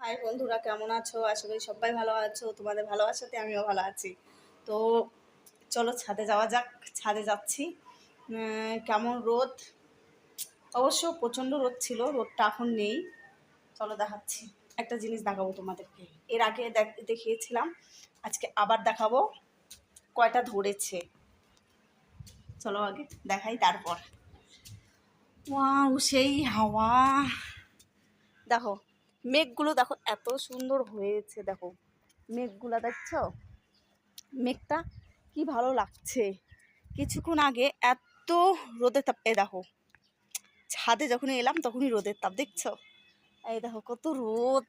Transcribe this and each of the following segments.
High বন্ধুরা, কেমন আছো? আশা করি সবাই ভালো আছো। তোমাদের ভালোবাসাতে আমিও ভালো আছি। তো চলো ছাদে যাওয়া যাক। ছাদে যাচ্ছি। কেমন রোদ, অবশ্য প্রচণ্ড রোদ ছিল, রোদটা এখন নেই। চলো দেখাচ্ছি, একটা জিনিস দেখাবো তোমাদেরকে। এর আগে দেখিয়েছিলাম, আজকে আবার দেখাবো কয়টা ধরেছে। চলো আগে দেখাই, তারপর। ওয়াও, সেই হাওয়া! দেখো মেঘগুলো, দেখো এত সুন্দর হয়েছে। দেখো মেঘগুলো দেখছো, মেঘটা কি ভালো লাগছে। কিছুক্ষণ আগে এত রোদের তাপ, দেখো ছাদে যখন এলাম তখনই রোদের তাপ দেখছো। এই দেখো কত রোদ,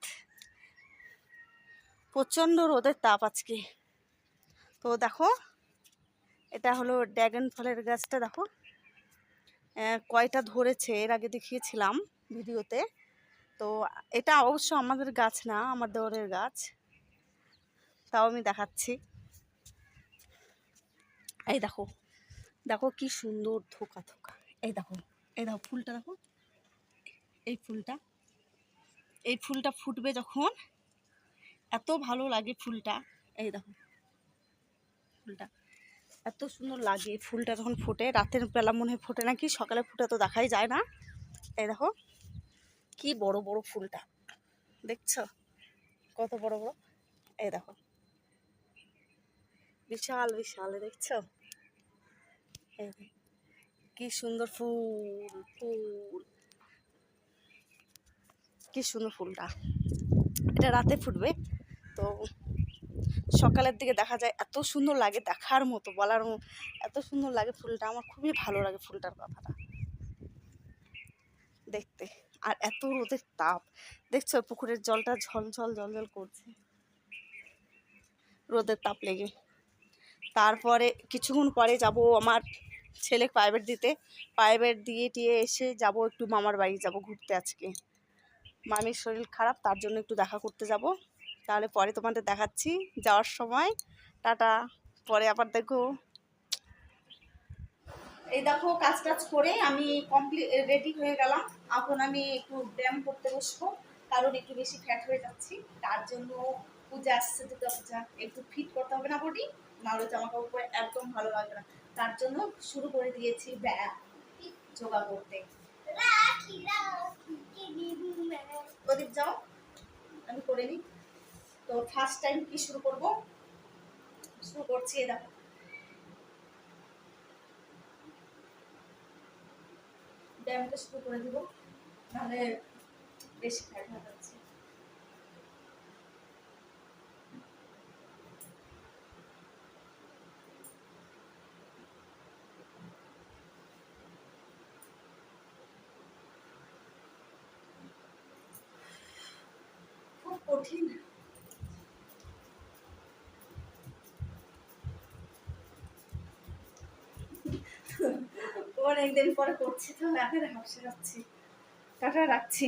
প্রচণ্ড রোদের তাপ আজকে। তো দেখো এটা হলো ড্রাগন ফলের গাছটা। দেখো কয়টা ধরেছে, এর আগে দেখিয়েছিলাম ভিডিওতে। তো এটা অবশ্য আমাদের গাছ না, আমার দেওরের গাছ, তাও আমি দেখাচ্ছি। এই দেখো, দেখো কি সুন্দর থোকা থোকা। এই দেখো, এই দেখো ফুলটা দেখো, এই ফুলটা, এই ফুলটা ফুটবে যখন এত ভালো লাগে ফুলটা। এই দেখো ফুলটা এত সুন্দর লাগে। ফুলটা যখন ফোটে, রাতের বেলা মনে হয় ফোটে নাকি, সকালে ফুটে তো দেখাই যায় না। এই দেখো কি বড় বড় ফুলটা, দেখছো কত বড় বড়। এই দেখো বিশাল বিশাল, দেখছো এই কি সুন্দর ফুল, ফুল কি সুন্দর ফুলটা। এটা রাতে ফুটবে, তো সকালের দিকে দেখা যায়, এত সুন্দর লাগে, দেখার মতো, বলার মতো এত সুন্দর লাগে ফুলটা। আমার খুবই ভালো লাগে ফুলটার কথাটা দেখতে। আর এত রোদের তাপ, দেখছো পুকুরের জলটা ঝলঝল ঝলঝল করছে রোদের তাপ লেগে। তারপরে কিছুক্ষণ পরে যাব আমার ছেলে প্রাইভেট দিতে, প্রাইভেট দিয়ে টিয়ে এসে যাব একটু মামার বাড়ি যাব ঘুরতে। আজকে মামির শরীর খারাপ, তার জন্য একটু দেখা করতে যাব। তাহলে পরে তোমাদের দেখাচ্ছি যাওয়ার সময়। টাটা, পরে আবার দেখো। এই দেখো কাজ টাজ করে আমি কমপ্লিট রেডি হয়ে গেলাম। এখন আমি একটু ব্যায়াম করতে বসবো, কারণ একটু বেশি ফ্যাট হয়ে যাচ্ছি। তার জন্য পূজা আসছে, দুর্গা পূজা, একটু ফিট করতে হবে না বডি, নাহলে জামা কাপড় পরে একদম ভালো লাগবে না। তার জন্য শুরু করে দিয়েছি ব্যায়াম, যোগা করতে। প্রদীপ যাও, আমি করে নিই। তো ফার্স্ট টাইম কি শুরু করব, শুরু করছি। দেখো ব্যায়ামটা শুরু করে দিব, নাহলে বেশি ফ্যাট হয়ে যাচ্ছে। খুব কঠিন, অনেকদিন পরে করছি তো এখন হাসে যাচ্ছি। টাটা, রাখছি।